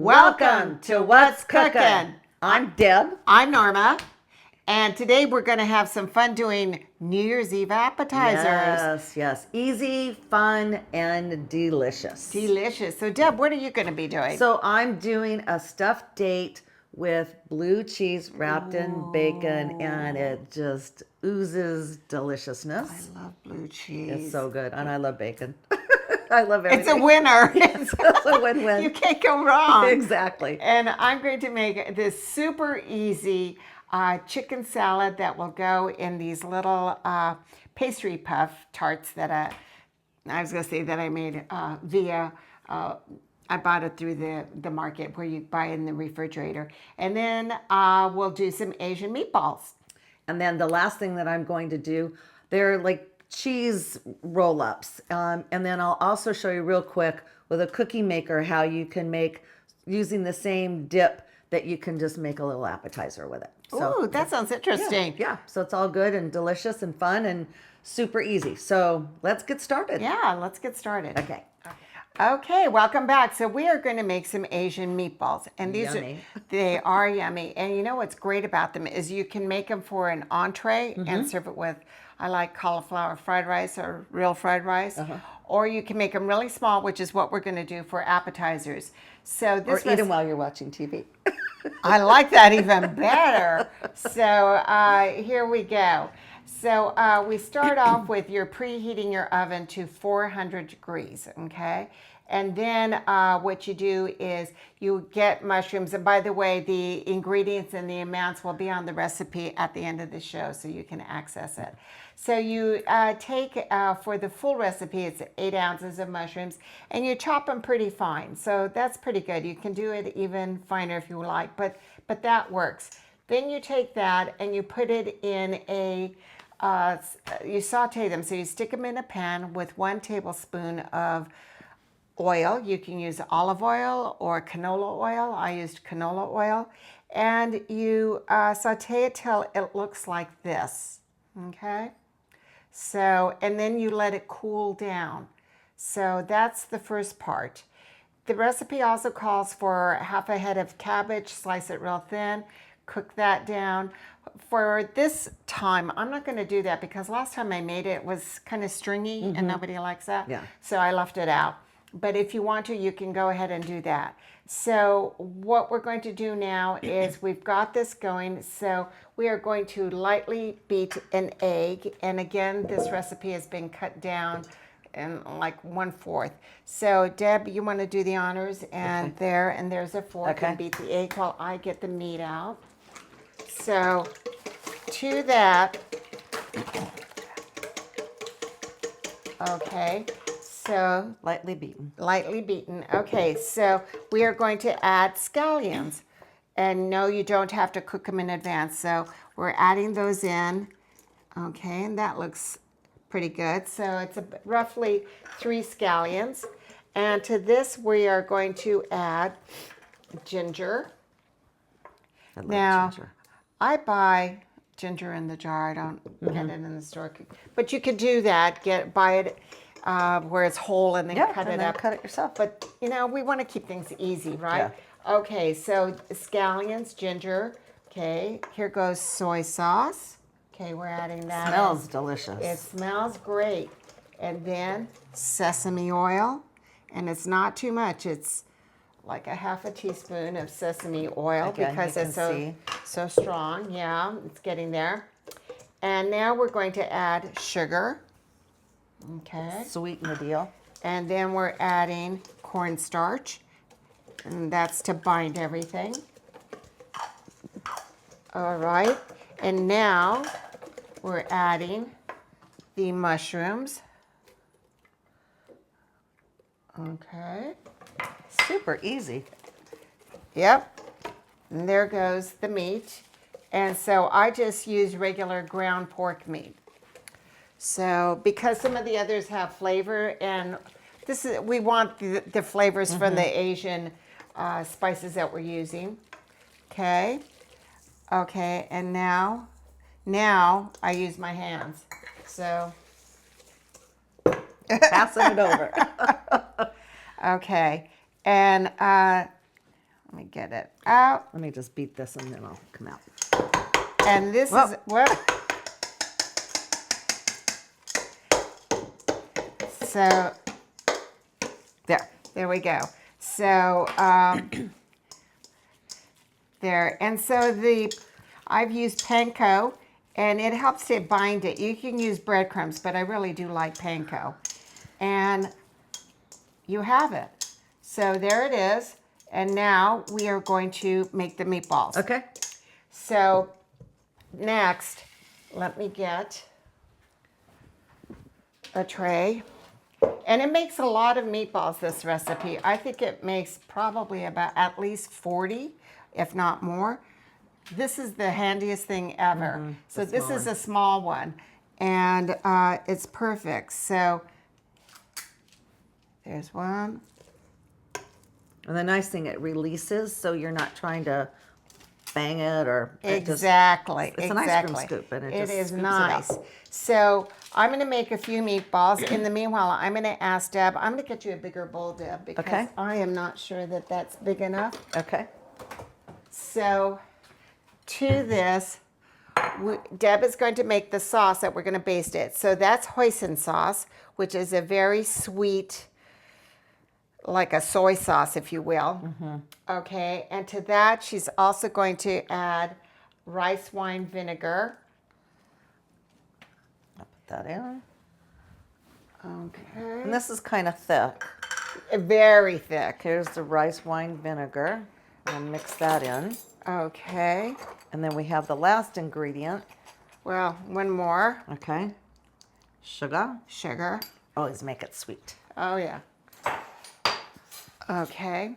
Welcome to What's Cookin'. I'm Deb. I'm Norma. And today we're going to have some fun doing New Year's Eve appetizers. Yes. Easy, fun, and delicious. Delicious. So Deb, what are you going to be doing? So I'm doing a stuffed date with blue cheese wrapped in bacon, and it just oozes deliciousness. I love blue cheese. It's so good, and I love bacon. I love everything. It's a winner. It's a win-win. You can't go wrong. Exactly. And I'm going to make this super easy chicken salad that will go in these little pastry puff tarts that I was going to say that I made via, I bought it through the market where you buy in the refrigerator. And then we'll do some Asian meatballs. And then the last thing that I'm going to do, they're like cheese roll-ups. And then I'll also show you real quick with a cookie maker how you can make, using the same dip, that you can just make a little appetizer with it. So, ooh, that sounds interesting. Yeah, so it's all good and delicious and fun and super easy. So let's get started. Yeah, let's get started. Okay, welcome back. So we are going to make some Asian meatballs. And these Yummy. They are yummy. And you know what's great about them is you can make them for an entree and serve it with, I like cauliflower fried rice or real fried rice. Or you can make them really small, which is what we're going to do for appetizers. So this or eat them while you're watching TV. I like that even better. So here we go. So we start off with you're preheating your oven to 400 degrees, okay? And then what you do is you get mushrooms. And by the way, the ingredients and the amounts will be on the recipe at the end of the show so you can access it. So you take, for the full recipe, it's 8 ounces of mushrooms, and you chop them pretty fine. So that's pretty good. You can do it even finer if you like, but that works. Then you take that and you put it in a, you saute them. So you stick them in a pan with 1 tablespoon of oil. You can use olive oil or canola oil. I used canola oil. And you saute it till it looks like this, okay? So, and then you let it cool down. So that's the first part. The recipe also calls for half a head of cabbage, slice it real thin, cook that down. For this time, I'm not going to do that because last time I made it, it was kind of stringy and nobody likes that. Yeah. So I left it out. But if you want to, you can go ahead and do that. So what we're going to do now is we've got this going. So we are going to lightly beat an egg. And again, this recipe has been cut down in like 1/4. So Deb, you want to do the honors, and there's a fork, and beat the egg while I get the meat out. So to that, okay. So lightly beaten. Lightly beaten. Okay, so we are going to add scallions. And no, you don't have to cook them in advance. So we're adding those in. Okay, and that looks pretty good. So it's roughly 3 scallions. And to this, we are going to add ginger. I love ginger. I buy ginger in the jar. I don't get it in the store. But you could do that. Buy it where it's whole and then cut it up. Cut it yourself. But, you know, we want to keep things easy, right? Yeah. Okay, so scallions, ginger. Okay, here goes soy sauce. Okay, we're adding that. Smells delicious. It smells great. And then sesame oil. And it's not too much. It's like a half a teaspoon of sesame oil because it's so strong. Yeah, it's getting there. And now we're going to add sugar. Okay. Sweeten the deal. And then we're adding cornstarch, and that's to bind everything. All right. And now we're adding the mushrooms. Okay. Super easy. Yep. And there goes the meat. And so I just use regular ground pork meat. So because some of the others have flavor, and we want the flavors from the Asian spices that we're using. Okay. Okay, and now I use my hands. So passing it over. Okay, and Let me get it out. Let me just beat this and then I'll come out. And this Whoa. is what. So there we go. So there, and so I've used panko, and it helps to bind it. You can use breadcrumbs, but I really do like panko. And you have it. So there it is. And now we are going to make the meatballs. Okay. So next, let me get a tray. And it makes a lot of meatballs, this recipe. I think it makes probably about at least 40, if not more. This is the handiest thing ever. So this is a small one, and it's perfect. So there's one. And the nice thing, it releases, so you're not trying to bang it or Exactly. It's an ice cream scoop, and it just is scoops nice. it out. So I'm going to make a few meatballs. In the meanwhile, I'm going to ask Deb. I'm going to get you a bigger bowl, Deb, because Okay. I am not sure that that's big enough. Okay. So to this, Deb is going to make the sauce that we're going to baste it. So that's hoisin sauce, which is a very sweet, like a soy sauce, if you will. Okay, and to that, she's also going to add rice wine vinegar. I'll put that in. Okay. And this is kind of thick. Very thick. Here's the rice wine vinegar. And mix that in. Okay. And then we have the last ingredient. Well, one more. Okay. Sugar. Sugar. Always make it sweet. Oh, yeah. Okay.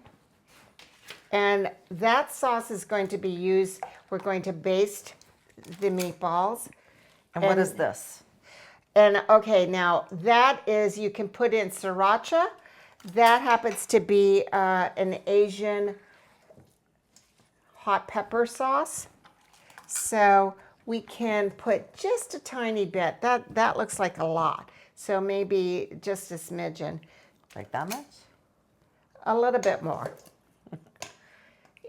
And that sauce is going to be used, we're going to baste the meatballs. And what is this? And okay, now that is, you can put in sriracha. That happens to be an Asian hot pepper sauce. So we can put just a tiny bit. That looks like a lot. So maybe just a smidgen. Like that much? A little bit more.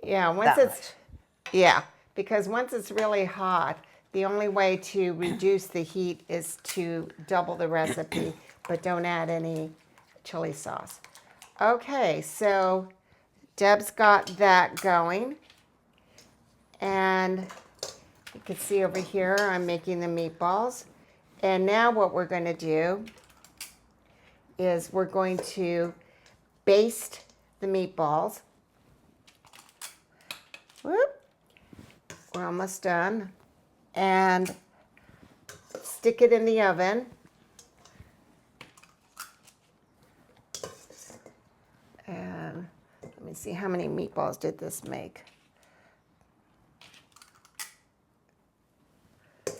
Yeah, once That it's, yeah, because once it's really hot, the only way to reduce the heat is to double the recipe, but don't add any chili sauce. Okay, so Deb's got that going. And you can see over here, I'm making the meatballs. And now what we're going to do is we're going to baste the meatballs. Whoop. We're almost done. And stick it in the oven. And let me see, how many meatballs did this make?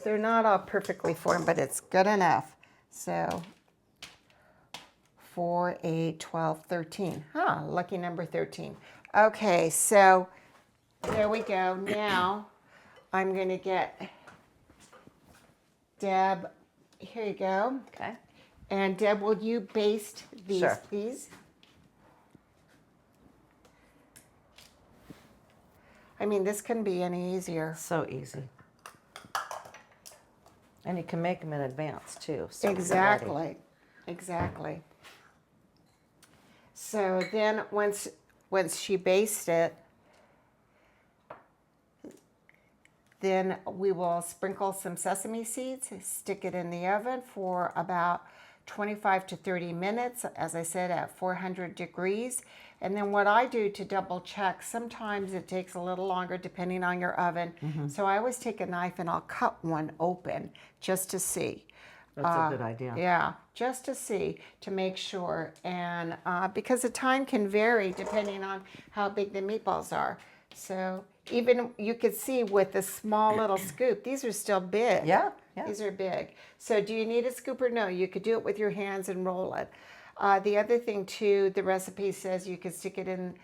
They're not all perfectly formed, but it's good enough. So 4, 8, 12, 13. Huh, lucky number 13. Okay, so there we go. Now I'm going to get Deb. Here you go. Okay. And Deb, will you baste these, Sure. please? I mean, this couldn't be any easier. So easy. And you can make them in advance too. So they're ready. Exactly. Exactly. So then once she bastes it, then we will sprinkle some sesame seeds, stick it in the oven for about 25 to 30 minutes, as I said, at 400 degrees. And then what I do to double check, sometimes it takes a little longer depending on your oven. So I always take a knife and I'll cut one open just to see. That's a good idea. Yeah, just to see, to make sure. And because the time can vary depending on how big the meatballs are. So even you could see with the small little scoop, these are still big. Yeah, yeah. These are big. So do you need a scooper? No, you could do it with your hands and roll it. The other thing too, the recipe says you could stick the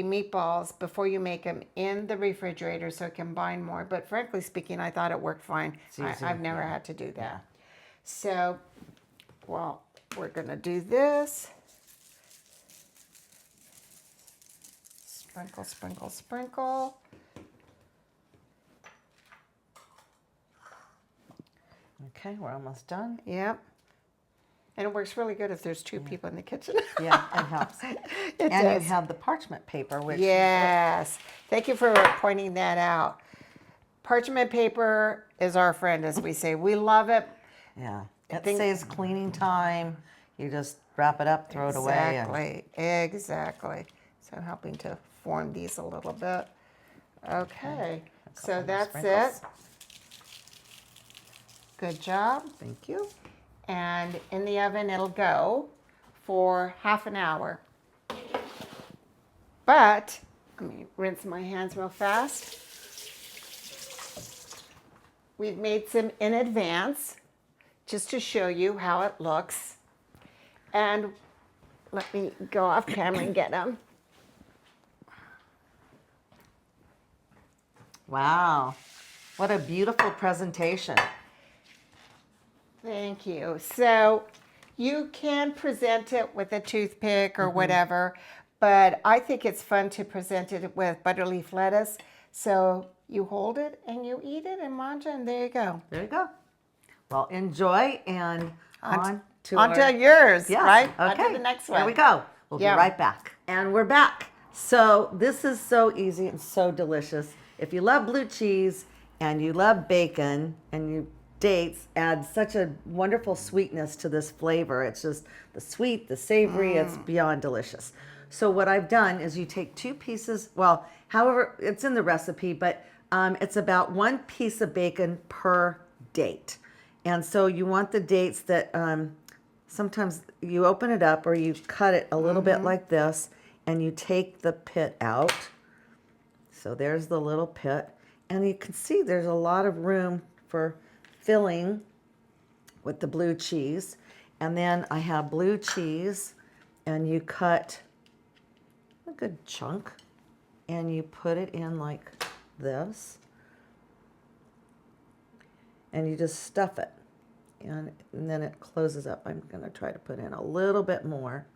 meatballs before you make them in the refrigerator so it can bind more. But frankly speaking, I thought it worked fine. I've never had to do that. Yeah. So, well, we're gonna do this. Sprinkle, sprinkle, sprinkle. Okay, we're almost done. Yep. And it works really good if there's two people in the kitchen. Yeah, it helps. It And does. you have the parchment paper, which Yes. Thank you for pointing that out. Parchment paper is our friend, as we say. We love it. yeah, it think- saves cleaning time. You just wrap it up, throw it away. And, Exactly. Exactly. So I'm helping to form these a little bit. Okay. So more that's sprinkles. it. Good job. thank you. And in the oven it'll go for half an hour. But let me rinse my hands real fast. We've made some in advance just to show you how it looks. And let me go off camera and get them. Wow, what a beautiful presentation. Thank you. So you can present it with a toothpick or whatever, but I think it's fun to present it with butterleaf lettuce. So you hold it and you eat it and manja, and there you go. There you go. Well, enjoy and on to On our... to yours, Yes, right? Okay. On to the next one. Here we go. We'll Yeah. be right back. And we're back. So this is so easy and so delicious. If you love blue cheese and you love bacon and you dates add such a wonderful sweetness to this flavor. It's just the sweet, the savory, it's beyond delicious. So what I've done is you take 2 pieces, well, however, it's in the recipe, but it's about 1 piece of bacon per date. And so you want the dates that sometimes you open it up or you cut it a little bit like this and you take the pit out. So there's the little pit. And you can see there's a lot of room for filling with the blue cheese. And then I have blue cheese and you cut a good chunk and you put it in like this. And you just stuff it. And then it closes up. I'm going to try to put in a little bit more.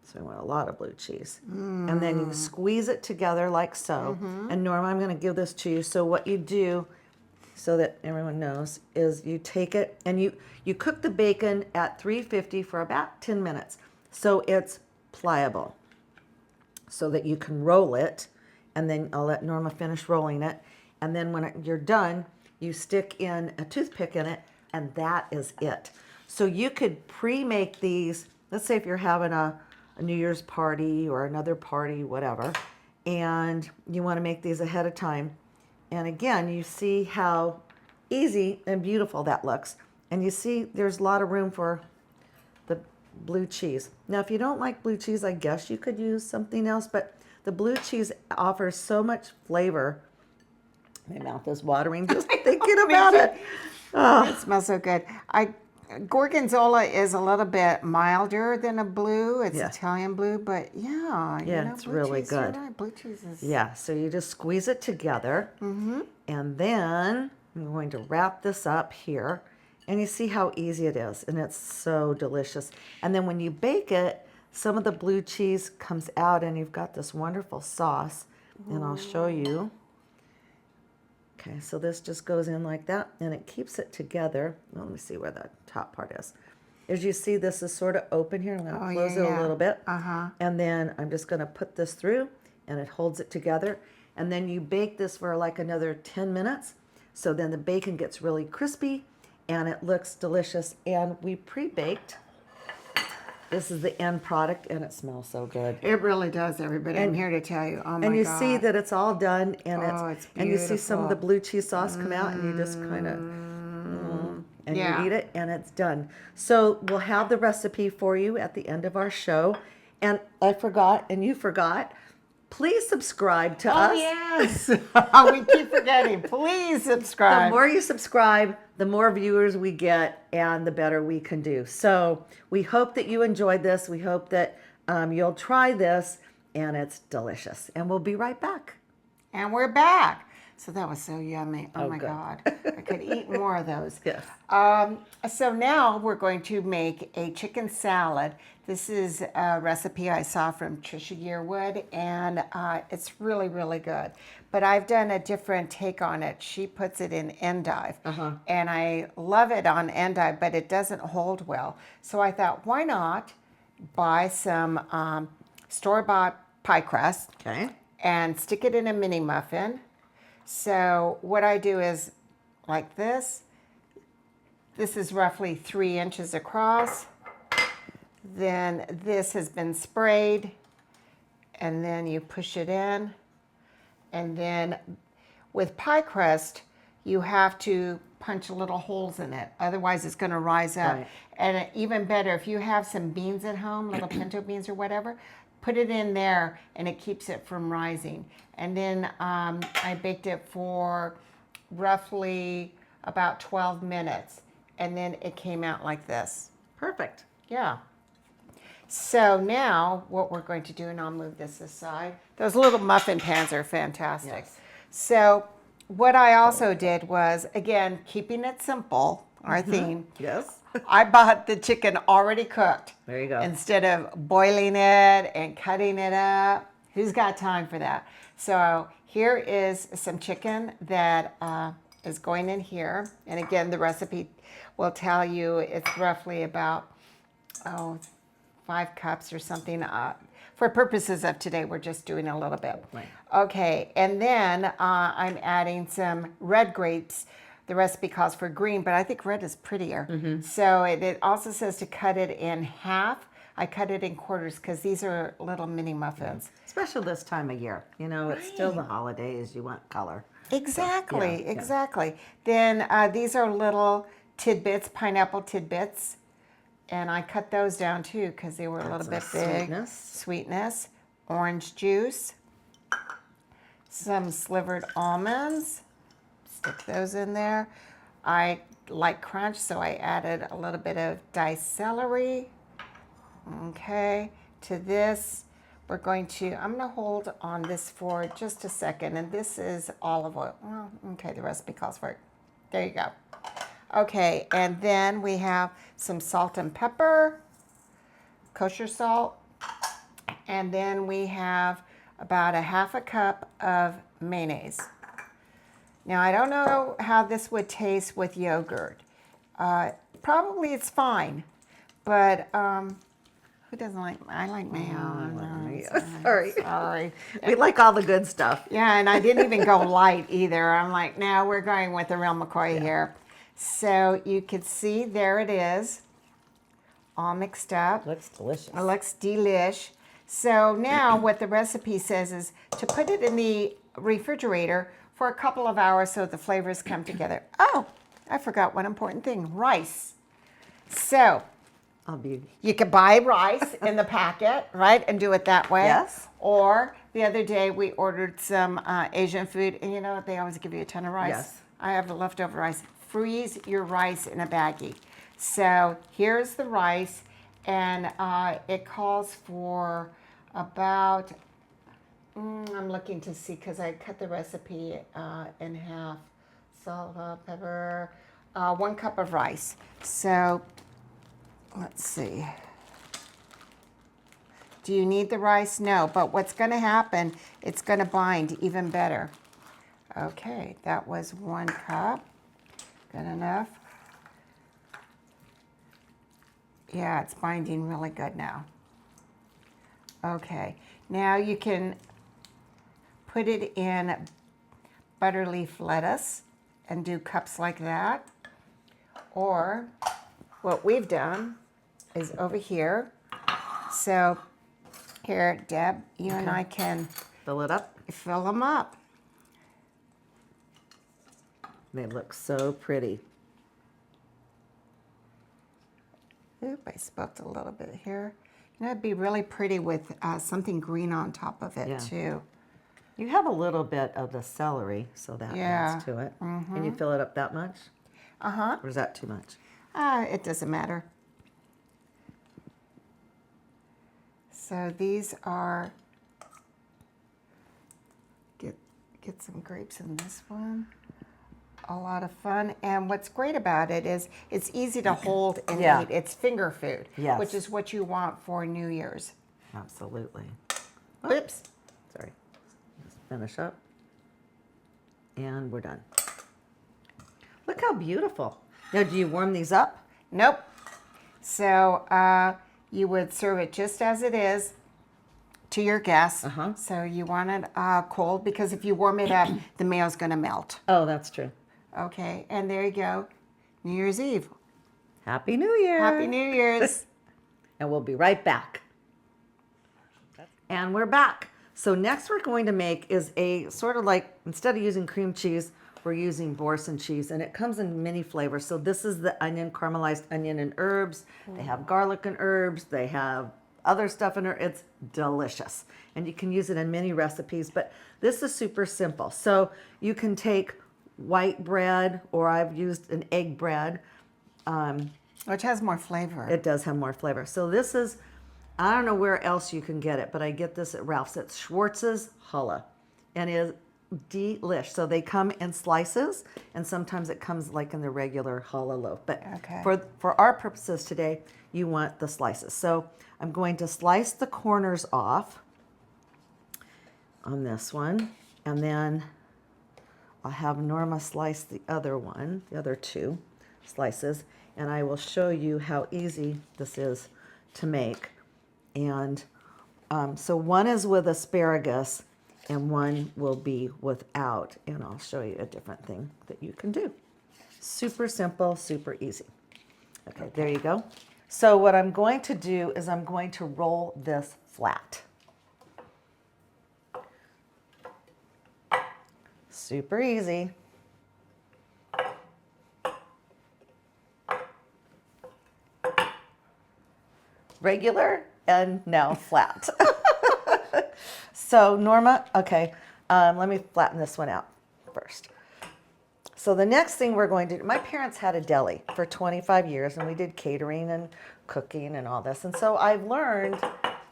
So I want a lot of blue cheese. And then you squeeze it together like so. And Norma, I'm going to give this to you. So what you do, so that everyone knows, is you take it and you cook the bacon at 350 for about 10 minutes. So it's pliable. So that you can roll it. And then I'll let Norma finish rolling it. And then when you're done, you stick in a toothpick in it, and that is it. So you could pre-make these. Let's say if you're having a New Year's party or another party, whatever, and you want to make these ahead of time. And again, you see how easy and beautiful that looks. And you see there's a lot of room for the blue cheese. Now, if you don't like blue cheese, I guess you could use something else, but the blue cheese offers so much flavor. My mouth is watering just thinking about it. It smells so good. Gorgonzola is a little bit milder than a blue. It's Yeah. Italian blue, but yeah, It's blue really cheese, you're good. right. Blue cheese is Yeah, so you just squeeze it together. And then I'm going to wrap this up here. And you see how easy it is. And it's so delicious. And then when you bake it, some of the blue cheese comes out and you've got this wonderful sauce. And I'll show you. Okay, so this just goes in like that, and it keeps it together. Let me see where the top part is. As you see, this is sort of open here. I'm going to close it a little bit. And then I'm just going to put this through, and it holds it together. And then you bake this for like another 10 minutes. So then the bacon gets really crispy, and it looks delicious. And we pre-baked. This is the end product, and it smells so good. It really does, everybody. I'm here to tell you. Oh my And you God. see that it's all done, and it's and you see some of the beautiful. blue cheese sauce come out, and you just kind of and Yeah. you eat it, and it's done. So we'll have the recipe for you at the end of our show. And I forgot, and you forgot. Please subscribe to Oh, us. yes. We keep forgetting. Please The subscribe. more you subscribe, the more viewers we get, and the better we can do. So we hope that you enjoyed this. We hope that you'll try this, and it's delicious. And we'll be right back. And we're back. So that was so yummy. Oh, Oh, my good. God. I could eat more of those. Yes. So now we're going to make a chicken salad. This is a recipe I saw from Trisha Yearwood, and it's really, really good. But I've done a different take on it. She puts it in endive, and I love it on endive, but it doesn't hold well. So I thought, why not buy some store-bought pie crust Okay. and stick it in a mini muffin. So what I do is like this. This is roughly 3 inches across. Then this has been sprayed, and then you push it in. And then with pie crust, you have to punch little holes in it. Otherwise, it's going to rise up. Right. And even better, if you have some beans at home, little pinto beans or whatever, put it in there, and it keeps it from rising. And then I baked it for roughly about 12 minutes. And then it came out like this. Perfect. Yeah. So now what we're going to do, and I'll move this aside. Those little muffin pans are fantastic. Yes. So what I also did was, again, keeping it simple, our theme. Yes. I bought the chicken already cooked. There you go. Instead of boiling it and cutting it up. Who's got time for that? So here is some chicken that is going in here. And again, the recipe will tell you it's roughly about, 5 cups or something. For purposes of today, we're just doing a little bit. Right. Okay, and then I'm adding some red grapes. The recipe calls for green, but I think red is prettier. So it also says to cut it in half. I cut it in quarters because these are little mini muffins. Especially this time of year. You know, it's still the holidays. You want color. Exactly, yeah. exactly. Then these are little tidbits, pineapple tidbits. And I cut those down too because they were a little bit big. Sweetness. Sweetness. Orange juice. Some slivered almonds. Stick those in there. I like crunch, so I added a little bit of diced celery. Okay. To this, I'm going to hold on this for just a second. And this is olive oil. Well, okay, the recipe calls for it. There you go. Okay, and then we have some salt and pepper, kosher salt, and then we have about a half a cup of mayonnaise. Now, I don't know how this would taste with yogurt. Probably it's fine, but who doesn't like, I like mayo. Sorry. Sorry. We like all the good stuff. Yeah, and I didn't even go light either. I'm like, no, we're going with the real McCoy here. So you can see there it is, all mixed up. Looks delicious. It looks delish. So now what the recipe says is to put it in the refrigerator for a couple of hours so the flavors come together. Oh, I forgot one important thing, rice. So you can buy rice in the packet, right, and do it that way. Yes. Or the other day we ordered some Asian food, and you know they always give you a ton of rice. Yes. I have the leftover rice. Freeze your rice in a baggie. So here's the rice, and it calls for about, I'm looking to see because I cut the recipe in half. Salt, pepper, 1 cup of rice. So let's see. Do you need the rice? No, but what's going to happen, it's going to bind even better. Okay, that was 1 cup. Good enough. Yeah, it's binding really good now. Okay, now you can put it in butter leaf lettuce and do cups like that. Or what we've done is over here. So here, Deb, you and I can Fill it up. fill them up. They look so pretty. Oop, I spilled a little bit here. You know, it'd be really pretty with something green on top of it, Yeah. too. You have a little bit of the celery, so that Yeah. adds to it. Can you fill it up that much? Uh-huh. Or is that too much? It doesn't matter. So these are, get get some grapes in this one. A lot of fun. And what's great about it is it's easy to hold and Yeah. eat. It's finger food, Yes. which is what you want for New Year's. Absolutely. Oops. Sorry. Just finish up. And we're done. Look how beautiful. Now, do you warm these up? Nope. So you would serve it just as it is to your guests. So you want it cold because if you warm it up, the mayo's going to melt. Oh, that's true. Okay, and there you go. New Year's Eve. Happy New Year. Happy New Year's. And we'll be right back. And we're back. So next we're going to make is a sort of like, instead of using cream cheese, we're using Boursin cheese, and it comes in many flavors. So this is the onion, caramelized onion and herbs. They have garlic and herbs. They have other stuff in it. It's delicious. And you can use it in many recipes, but this is super simple. So you can take white bread, or I've used an egg bread. Which has more flavor. It does have more flavor. So this is, I don't know where else you can get it, but I get this at Ralph's. It's Schwartz's challah, and it is delish. So they come in slices, and sometimes it comes like in the regular challah loaf. But Okay. for our purposes today, you want the slices. So I'm going to slice the corners off on this one, and then I'll have Norma slice the other one, the other two slices, and I will show you how easy this is to make. And so one is with asparagus and one will be without, and I'll show you a different thing that you can do. Super simple, super easy. Okay, there you go. So what I'm going to do is I'm going to roll this flat. Super easy. Regular and now flat. So Norma, okay, let me flatten this one out first. So the next thing we're going to do, my parents had a deli for 25 years, and we did catering and cooking and all this. And so I've learned,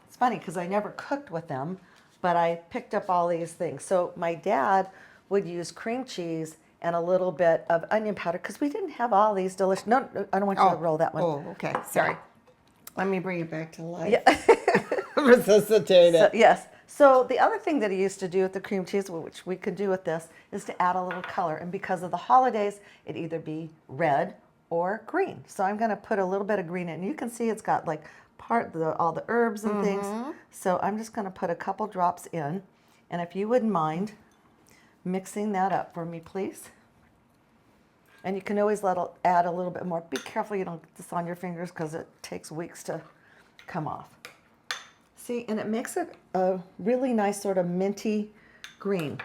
it's funny because I never cooked with them, but I picked up all these things. So my dad would use cream cheese and a little bit of onion powder because we didn't have all these delicious, no, I don't want you to roll that one. Oh, okay. Sorry. Let me bring it back to life. Yeah. Resuscitate it. So, yes. So the other thing that he used to do with the cream cheese, which we could do with this, is to add a little color. And because of the holidays, it'd either be red or green. So I'm going to put a little bit of green in. You can see it's got like all the herbs and things. So I'm just going to put a couple drops in. And if you wouldn't mind mixing that up for me, please. And you can always add a little bit more. Be careful you don't get this on your fingers because it takes weeks to come off. See, and it makes it a really nice sort of minty green.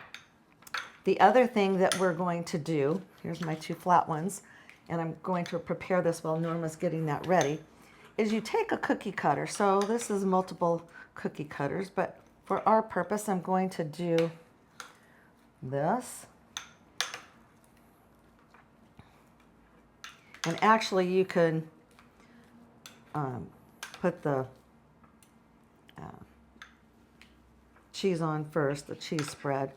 The other thing that we're going to do, here's my two flat ones, and I'm going to prepare this while Norma's getting that ready, is you take a cookie cutter. So this is multiple cookie cutters, but for our purpose, I'm going to do this. And actually you can put the cheese on first, the cheese spread,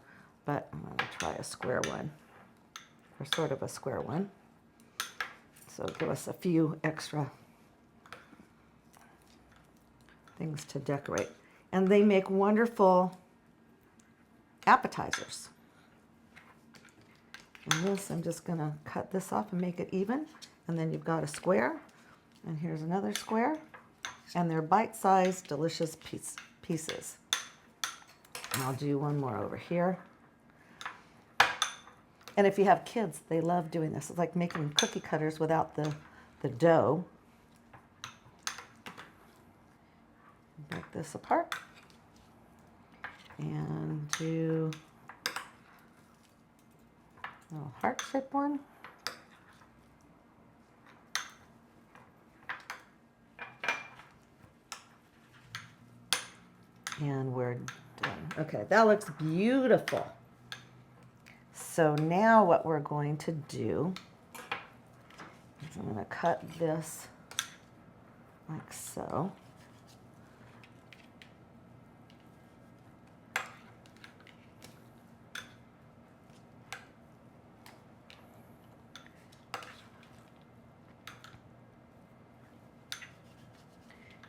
but I'm going to try a square one, or sort of a square one. So give us a few extra things to decorate. And they make wonderful appetizers. And this, I'm just going to cut this off and make it even. And then you've got a square, and here's another square. And they're bite-sized, delicious pieces. And I'll do one more over here. And if you have kids, they love doing this. It's like making cookie cutters without the dough. Break this apart. And do a little heart-shaped one. And we're done. Okay, that looks beautiful. So now what we're going to do is I'm going to cut this like so.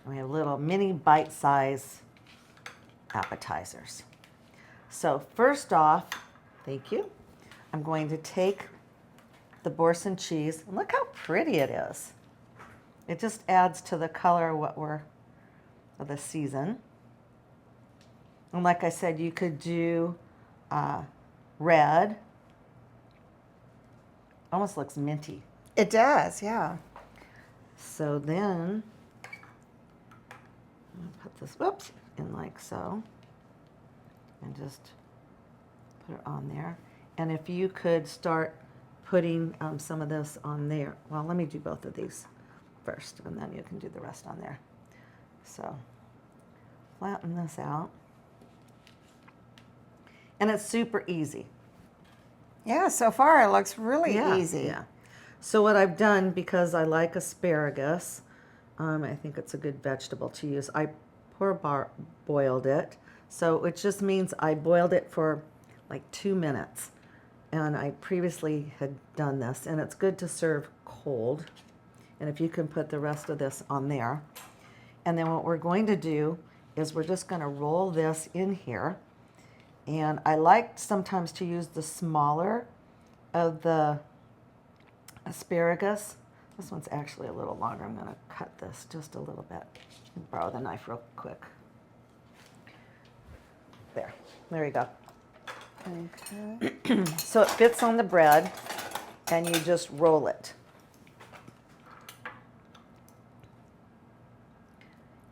We have little mini bite-size appetizers. So first off, thank you, I'm going to take the Boursin cheese, and look how pretty it is. It just adds to the color of the season. And like I said, you could do red. Almost looks minty. It does, yeah. So then, I'll put this, whoops, in like so. And just put it on there. And if you could start putting some of this on there. Well, let me do both of these first, and then you can do the rest on there. So flatten this out. And it's super easy. Yeah, so far it looks really easy. Yeah. So what I've done, because I like asparagus, I think it's a good vegetable to use, I boiled it. So it just means I boiled it for like 2 minutes. And I previously had done this, and it's good to serve cold. And if you can put the rest of this on there. And then what we're going to do is we're just going to roll this in here. And I like sometimes to use the smaller of the asparagus. This one's actually a little longer. I'm going to cut this just a little bit. Borrow the knife real quick. There you go. Okay. So it fits on the bread, and you just roll it.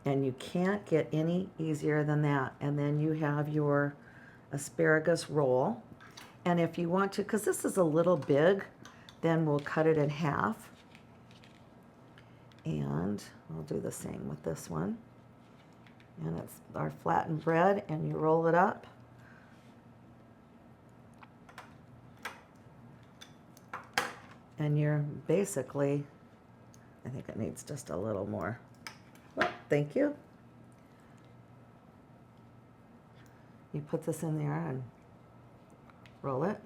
And you can't get any easier than that. And then you have your asparagus roll. And if you want to, because this is a little big, then we'll cut it in half. And I'll do the same with this one. And it's our flattened bread, and you roll it up. And you're basically, I think it needs just a little more. Well, thank you. You put this in there and roll it.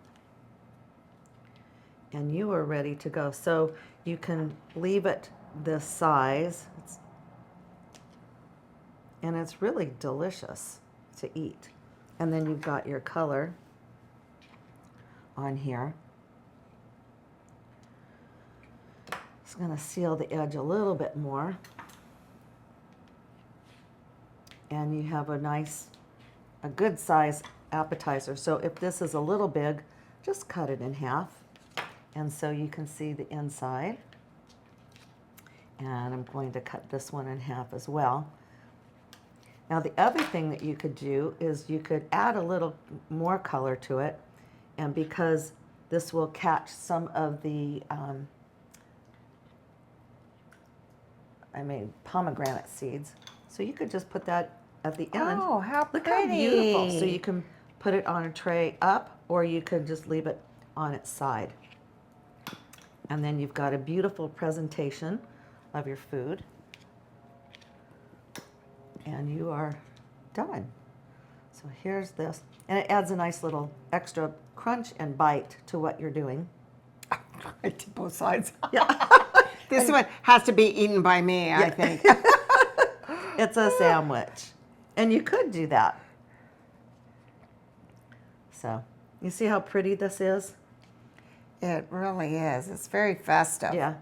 And you are ready to go. So you can leave it this size. And it's really delicious to eat. And then you've got your color on here. It's going to seal the edge a little bit more. And you have a good size appetizer. So if this is a little big, just cut it in half. And so you can see the inside. And I'm going to cut this one in half as well. Now the other thing that you could do is you could add a little more color to it. And because this will catch some of the pomegranate seeds. So you could just put that at the end. Oh, how pretty. Look how beautiful. So you can put it on a tray up, or you could just leave it on its side. And then you've got a beautiful presentation of your food. And you are done. So here's this. And it adds a nice little extra crunch and bite to what you're doing. Right to both sides. Yeah. This one has to be eaten by me, I think. It's a sandwich. And you could do that. So, you see how pretty this is? It really is. It's very festive. Yeah.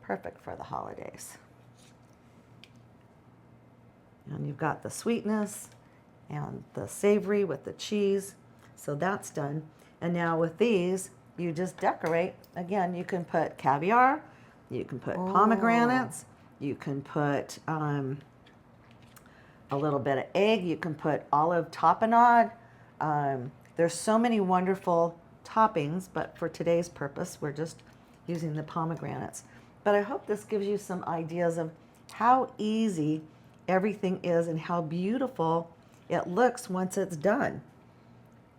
Perfect for the holidays. And you've got the sweetness and the savory with the cheese. So that's done. And now with these, you just decorate. Again, you can put caviar, you can put pomegranates, you can put a little bit of egg, you can put olive tapenade. There's so many wonderful toppings, but for today's purpose, we're just using the pomegranates. But I hope this gives you some ideas of how easy everything is and how beautiful it looks once it's done.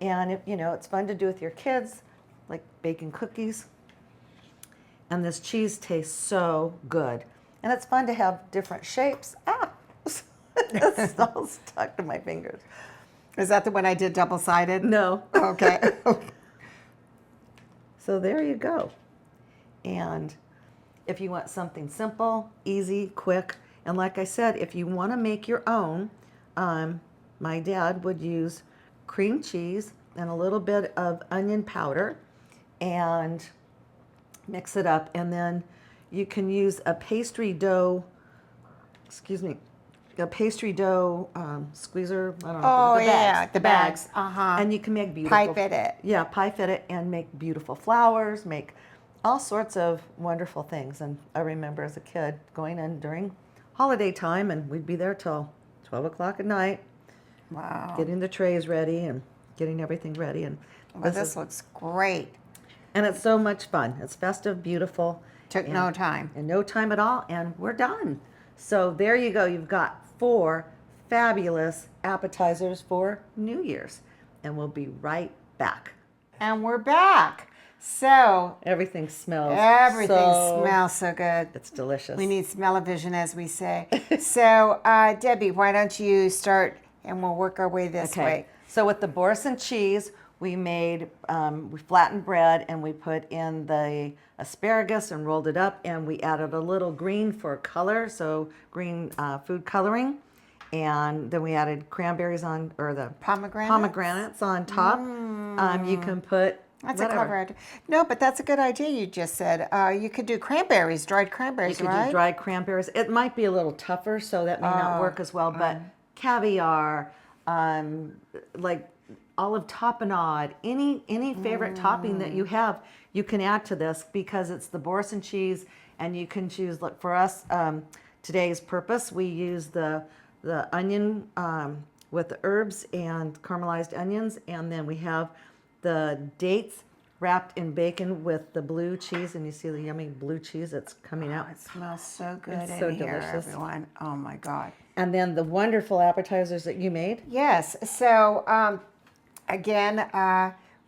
And if, it's fun to do with your kids, like baking cookies. And this cheese tastes so good. And it's fun to have different shapes. It's all stuck to my fingers. Is that the one I did double-sided? No. Okay. So there you go. And if you want something simple, easy, quick. And like I said, if you want to make your own, my dad would use cream cheese and a little bit of onion powder and mix it up. And then you can use a pastry dough, a pastry dough squeezer. I don't know. Oh, the bags, yeah, the the bags. bags. Uh-huh. And you can make beautiful. Pie fit it. Yeah, pie fit it and make beautiful flowers, make all sorts of wonderful things. And I remember as a kid going in during holiday time, and we'd be there till 12 o'clock at night. Wow. Getting the trays ready and getting everything ready. And Well, this looks great. and it's so much fun. It's festive, beautiful. Took no time. And no time at all, and we're done. So there you go. You've got 4 fabulous appetizers for New Year's. And we'll be right back. And we're back. So Everything smells smells so good. It's delicious. We need smell-o-vision, as we say. So, Debbie, why don't you start, and we'll work our way this way. So with the Boursin cheese, we made, we flattened bread and we put in the asparagus and rolled it up, and we added a little green for color, so green food coloring. And then we added cranberries on, or the pomegranates on top. You can put That's whatever. a clever idea. No, but that's a good idea you just said. You could do cranberries, dried cranberries, You could right? do dried cranberries. It might be a little tougher, so that may not work as well. But caviar, like olive tapenade, any favorite topping that you have, you can add to this because it's the Boursin cheese, and you can choose. Look, for us, today's purpose, we use the onion with the herbs and caramelized onions, and then we have the dates wrapped in bacon with the blue cheese, and you see the yummy blue cheese that's coming out. It smells so good It's in so here, delicious. everyone. Oh, my God. And then the wonderful appetizers that you made. Yes. So, again,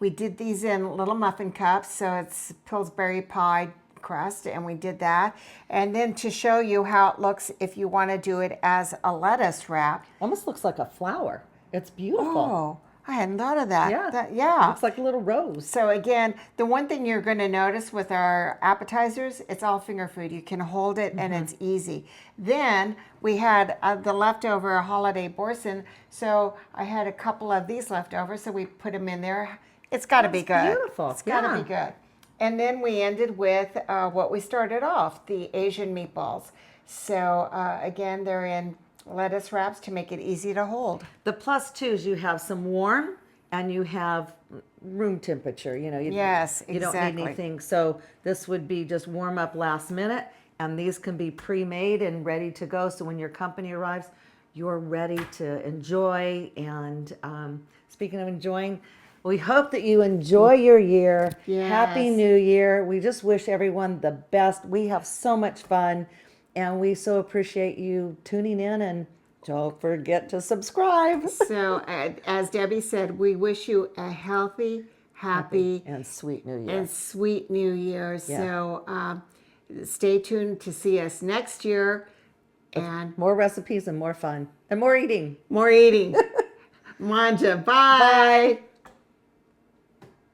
we did these in little muffin cups. So it's Pillsbury pie crust, and we did that. And then to show you how it looks if you want to do it as a lettuce wrap. Almost looks like a flower. It's beautiful. Oh, I hadn't thought of that. Yeah. Yeah. Looks like a little rose. So again, the one thing you're going to notice with our appetizers, it's all finger food. You can hold it and it's easy. Then we had the leftover holiday Boursin, so I had a couple of these left over, so we put them in there. It's got to be good. Beautiful. It's got to be good. And then we ended with what we started off, the Asian meatballs. So again, they're in lettuce wraps to make it easy to hold. The plus two is you have some warm and you have room temperature. You know, Yes, you don't exactly. need anything. So this would be just warm up last minute, and these can be pre-made and ready to go. So when your company arrives, you're ready to enjoy. And speaking of enjoying, we hope that you enjoy your year. Yes. Happy New Year. We just wish everyone the best. We have so much fun, and we so appreciate you tuning in, and don't forget to subscribe. So as Debbie said, we wish you a healthy, happy, And sweet New Year. and sweet New Year. So stay tuned to see us next year, and More recipes and more fun and more eating. more eating. Manja, bye.